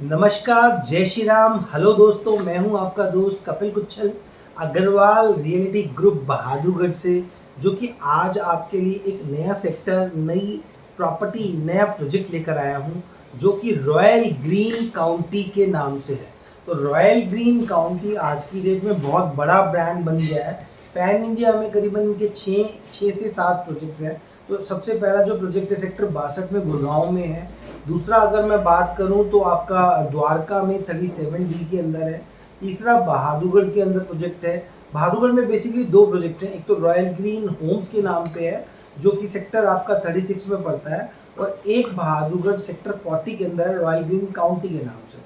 नमस्कार, जय श्री राम। हेलो दोस्तों, मैं हूं आपका दोस्त कपिल कुच्छल अग्रवाल रियलिटी ग्रुप बहादुरगढ़ से, जो कि आज आपके लिए एक नया सेक्टर, नई प्रॉपर्टी, नया प्रोजेक्ट लेकर आया हूं, जो कि रॉयल ग्रीन काउंटी के नाम से है। तो रॉयल ग्रीन काउंटी आज की डेट में बहुत बड़ा ब्रांड बन गया है। पैन इंडिया में करीबन इनके छः से सात प्रोजेक्ट्स हैं। तो सबसे पहला जो प्रोजेक्ट है सेक्टर 62 में गुड़गांव में है। दूसरा अगर मैं बात करूं तो आपका द्वारका में 37D के अंदर है। तीसरा बहादुरगढ़ के अंदर प्रोजेक्ट है। बहादुरगढ़ में बेसिकली दो प्रोजेक्ट हैं, एक तो रॉयल ग्रीन होम्स के नाम पे है जो कि सेक्टर आपका 36 में पड़ता है, और एक बहादुरगढ़ सेक्टर 40 के अंदर है रॉयल ग्रीन काउंटी के नाम से।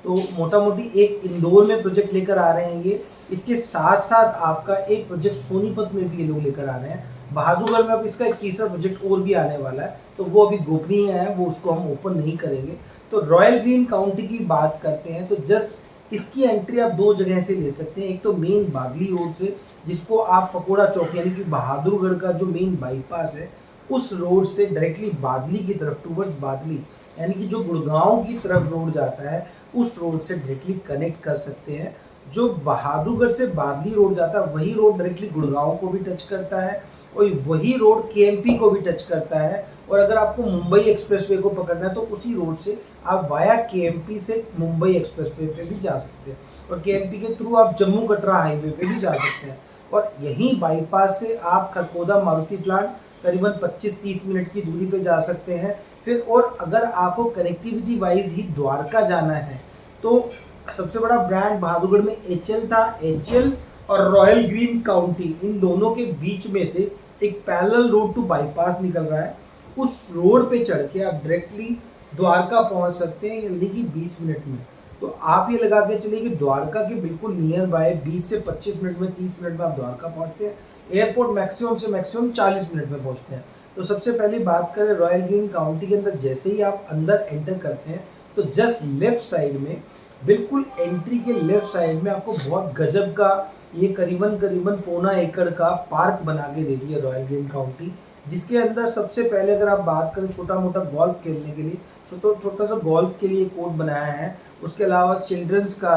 तो मोटा मोटी एक इंदौर में प्रोजेक्ट लेकर आ रहे हैं ये। इसके साथ साथ आपका एक प्रोजेक्ट सोनीपत में भी ये लोग लेकर आ रहे हैं। बहादुरगढ़ में अब इसका एक तीसरा प्रोजेक्ट और भी आने वाला है, तो वो अभी गोपनीय है, वो उसको हम ओपन नहीं करेंगे। तो रॉयल ग्रीन काउंटी की बात करते हैं तो जस्ट इसकी एंट्री आप दो जगह से ले सकते हैं। एक तो मेन बादली रोड से, जिसको आप पकोड़ा चौक यानी कि बहादुरगढ़ का जो मेन बाईपास है उस रोड से डायरेक्टली बादली की तरफ टूवर्ड्स बादली, यानी कि जो गुड़गांव की तरफ रोड जाता है उस रोड से डायरेक्टली कनेक्ट कर सकते हैं। जो बहादुरगढ़ से बादली रोड जाता है वही रोड डायरेक्टली गुड़गांव को भी टच करता है, और वही रोड केएमपी को भी टच करता है। और अगर आपको मुंबई एक्सप्रेसवे को पकड़ना है तो उसी रोड से आप वाया केएमपी से मुंबई एक्सप्रेसवे पे भी जा सकते हैं, और केएमपी के थ्रू आप जम्मू कटरा हाईवे पे भी जा सकते हैं। और यहीं बाईपास से आप खरकोदा मारुति प्लांट करीबन 25-30 मिनट की दूरी पे जा सकते हैं। फिर और अगर आपको कनेक्टिविटी वाइज ही द्वारका जाना है तो सबसे बड़ा ब्रांड बहादुरगढ़ में एचएल था। एचएल और रॉयल ग्रीन काउंटी, इन दोनों के बीच में से एक पैरेलल रोड टू बाईपास निकल रहा है। उस रोड पे चढ़ के आप डायरेक्टली द्वारका पहुंच सकते हैं, यानी कि 20 मिनट में। तो आप ये लगा के चलिए कि द्वारका के बिल्कुल नियर बाय 20 से 25 मिनट में, 30 मिनट में आप द्वारका पहुंचते हैं। एयरपोर्ट मैक्सिमम से मैक्सिमम 40 मिनट में पहुंचते हैं। तो सबसे पहले बात करें रॉयल ग्रीन काउंटी के अंदर, जैसे ही आप अंदर एंटर करते हैं तो जस्ट लेफ्ट साइड में, बिल्कुल एंट्री के लेफ्ट साइड में आपको बहुत गजब का ये करीबन करीबन 1.25 एकड़ का पार्क बना के दे दिया रॉयल ग्रीन काउंटी, जिसके अंदर सबसे पहले अगर आप बात करें छोटा मोटा गोल्फ खेलने के लिए, छोटा सा गोल्फ के लिए कोर्ट बनाया है। उसके अलावा चिल्ड्रंस का,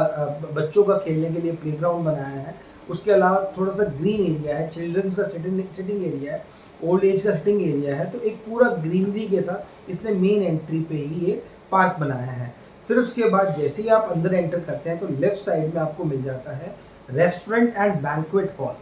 बच्चों का खेलने के लिए प्लेग्राउंड बनाया है। उसके अलावा थोड़ा सा ग्रीन एरिया है, चिल्ड्रंस का सिटिंग एरिया है, ओल्ड एज का सिटिंग एरिया है। तो एक पूरा ग्रीनरी के साथ इसने मेन एंट्री पे ही ये पार्क बनाया है। फिर उसके बाद जैसे ही आप अंदर एंटर करते हैं तो लेफ्ट साइड में आपको मिल जाता है रेस्टोरेंट एंड बैंक्वेट हॉल।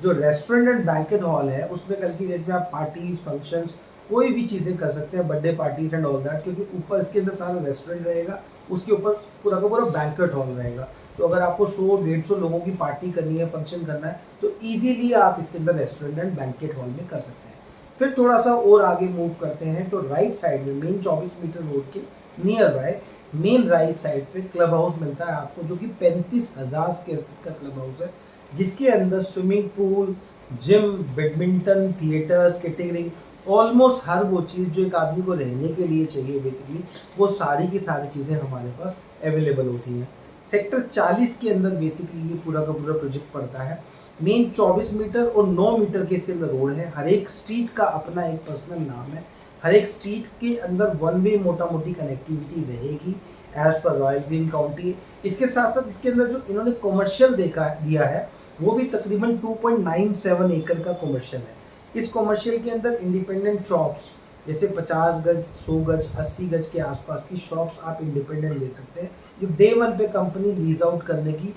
जो रेस्टोरेंट एंड बैंक्वेट हॉल है उसमें कल की डेट में आप पार्टीज, फंक्शंस, कोई भी चीज़ें कर सकते हैं, birthday parties and all that, क्योंकि ऊपर इसके अंदर सारा रेस्टोरेंट रहेगा, उसके ऊपर पूरा का पूरा बैंक्वेट हॉल रहेगा। तो अगर आपको 100-150 लोगों की पार्टी करनी है, फंक्शन करना है, तो ईजिली आप इसके अंदर रेस्टोरेंट एंड बैंक्वेट हॉल में कर सकते हैं। फिर थोड़ा सा और आगे मूव करते हैं तो राइट साइड में मेन 24 मीटर रोड के near by main right side पे क्लब हाउस मिलता है आपको, जो कि 35,000 स्क्वायर फीट का क्लब हाउस है, जिसके अंदर swimming pool, gym, badminton, theatre, skating ring, almost हर वो चीज़ जो एक आदमी को रहने के लिए चाहिए बेसिकली, वो सारी की सारी चीज़ें हमारे पास अवेलेबल होती हैं। सेक्टर 40 के अंदर बेसिकली ये पूरा का पूरा प्रोजेक्ट पड़ता है। मेन 24 मीटर और 9 मीटर के इसके अंदर रोड है। हर एक स्ट्रीट का अपना एक पर्सनल नाम है। हर एक स्ट्रीट के अंदर वन वे मोटा मोटी कनेक्टिविटी रहेगी as per royal green county. इसके साथ साथ इसके अंदर जो इन्होंने कॉमर्शियल दिया है वो भी तकरीबन 2.97 एकड़ का कॉमर्शियल है। इस कॉमर्शियल के अंदर इंडिपेंडेंट शॉप्स, जैसे 50 गज, 100 गज, 80 गज के आसपास की शॉप्स आप इंडिपेंडेंट ले सकते हैं, जो डे 1 पे कंपनी लीज आउट करने की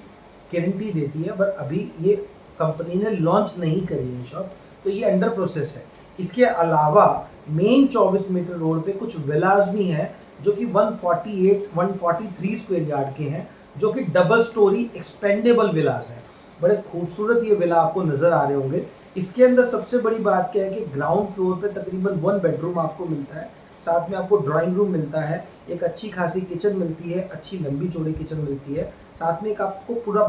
गारंटी देती है। पर अभी ये कंपनी ने लॉन्च नहीं करी है शॉप, तो ये अंडर प्रोसेस है। इसके अलावा मेन 24 मीटर रोड पे कुछ विलास भी हैं जो कि 143 स्क्वायर यार्ड के हैं, जो कि डबल स्टोरी एक्सपेंडेबल विलास हैं। बड़े खूबसूरत ये विला आपको नज़र आ रहे होंगे। इसके अंदर सबसे बड़ी बात क्या है कि ग्राउंड फ्लोर पे तकरीबन 1 बेडरूम आपको मिलता है, साथ में आपको ड्राइंग रूम मिलता है, एक अच्छी खासी किचन मिलती है, अच्छी लंबी चौड़ी किचन मिलती है, साथ में एक आपको पूरा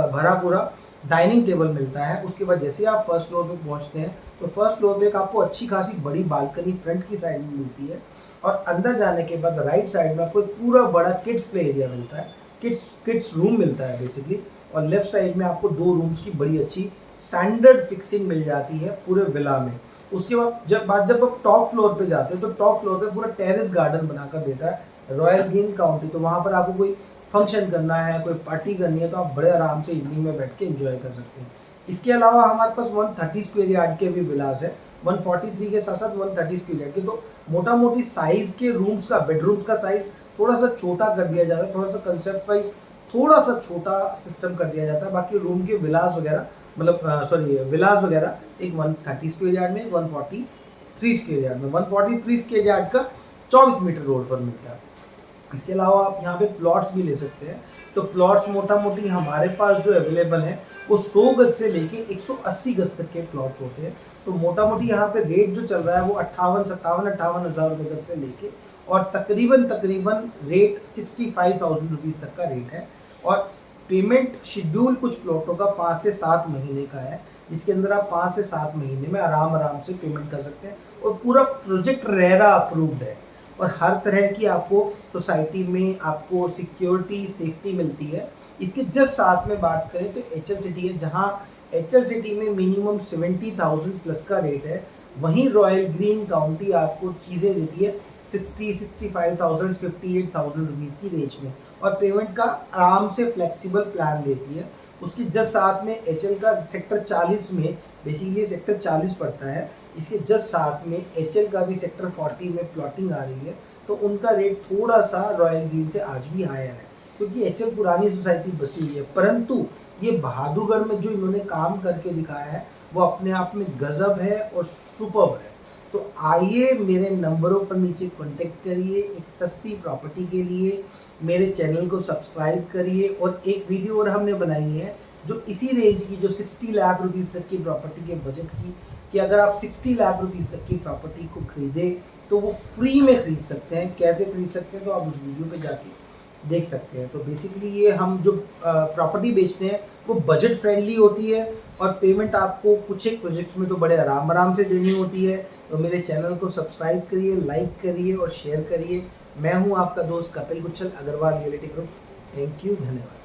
भरा पूरा डाइनिंग टेबल मिलता है। उसके बाद जैसे आप फर्स्ट फ्लोर पे पहुंचते हैं तो फर्स्ट फ्लोर पे एक आपको अच्छी खासी बड़ी बालकनी फ्रंट की साइड में मिलती है, और अंदर जाने के बाद राइट साइड में आपको एक पूरा बड़ा किड्स प्ले एरिया मिलता है, किड्स रूम मिलता है बेसिकली। और लेफ्ट साइड में आपको 2 रूम्स की बड़ी अच्छी स्टैंडर्ड फिक्सिंग मिल जाती है पूरे विला में। उसके बाद जब आप टॉप फ्लोर पे जाते हैं तो टॉप फ्लोर पे पूरा टेरेस गार्डन बनाकर देता है, रॉयल ग्रीन काउंटी, तो वहाँ पर आपको कोई फंक्शन करना है, कोई पार्टी करनी है, तो आप बड़े आराम से इवनिंग में बैठ के एंजॉय कर सकते हैं। इसके अलावा हमारे पास 130 स्क्वायर यार्ड के भी विलास है, 143 के साथ साथ 130 स्क्वायर यार्ड के। तो मोटा मोटी साइज के रूम्स का, बेडरूम्स का साइज थोड़ा सा छोटा कर दिया जाता है, थोड़ा सा कंसेप्ट वाइज थोड़ा सा छोटा सिस्टम कर दिया जाता है। बाकी रूम के विलास वगैरह, मतलब विलास वगैरह एक 130 स्क्वायर यार्ड में, 143 स्क्वायर यार्ड में, 143 स्क्वायर यार्ड का 24 मीटर रोड पर मिलता है। इसके अलावा आप यहाँ पे प्लॉट्स भी ले सकते हैं। तो प्लॉट्स मोटा मोटी हमारे पास जो अवेलेबल हैं वो 100 गज से लेके 180 गज तक के प्लॉट्स होते हैं। तो मोटा मोटी यहाँ पे रेट जो चल रहा है वो 58 हज़ार रुपये गज से लेके और तकरीबन रेट 65,000 रुपीज़ तक का रेट है। और पेमेंट शेड्यूल कुछ प्लॉटों का 5 से 7 महीने का है, जिसके अंदर आप 5 से 7 महीने में आराम से पेमेंट कर सकते हैं। और पूरा प्रोजेक्ट रेरा अप्रूव्ड है और हर तरह की आपको सोसाइटी में आपको सिक्योरिटी सेफ्टी मिलती है। इसके जस्ट साथ में बात करें तो एचएल सिटी है, जहां एचएल सिटी में मिनिमम 70,000 प्लस का रेट है, वहीं रॉयल ग्रीन काउंटी आपको चीज़ें देती है 65,000 58,000 रुपीज़ की रेंज में और पेमेंट का आराम से फ्लेक्सिबल प्लान देती है। उसके जस्ट साथ में एचएल का सेक्टर 40 में, बेसिकली सेक्टर 40 पड़ता है, इसके जस्ट साथ में एचएल का भी सेक्टर 40 में प्लॉटिंग आ रही है। तो उनका रेट थोड़ा सा रॉयल ग्रीन से आज भी हायर है, क्योंकि एचएल पुरानी सोसाइटी बसी हुई है, परंतु ये बहादुरगढ़ में जो इन्होंने काम करके दिखाया है वो अपने आप में गजब है और सुपर्ब है। तो आइए मेरे नंबरों पर नीचे कांटेक्ट करिए एक सस्ती प्रॉपर्टी के लिए, मेरे चैनल को सब्सक्राइब करिए। और एक वीडियो और हमने बनाई है जो इसी रेंज की, जो 60 लाख रुपीज़ तक की प्रॉपर्टी के बजट की, कि अगर आप 60 लाख रुपीज़ तक की प्रॉपर्टी को खरीदें तो वो फ्री में खरीद सकते हैं। कैसे खरीद सकते हैं तो आप उस वीडियो पे जाके देख सकते हैं। तो बेसिकली ये हम जो प्रॉपर्टी बेचते हैं वो बजट फ्रेंडली होती है और पेमेंट आपको कुछ एक प्रोजेक्ट्स में तो बड़े आराम से देनी होती है। तो मेरे चैनल को सब्सक्राइब करिए, लाइक करिए और शेयर करिए। मैं हूँ आपका दोस्त Kapil Guchhal, Agarwal reality group. Thank you, धन्यवाद।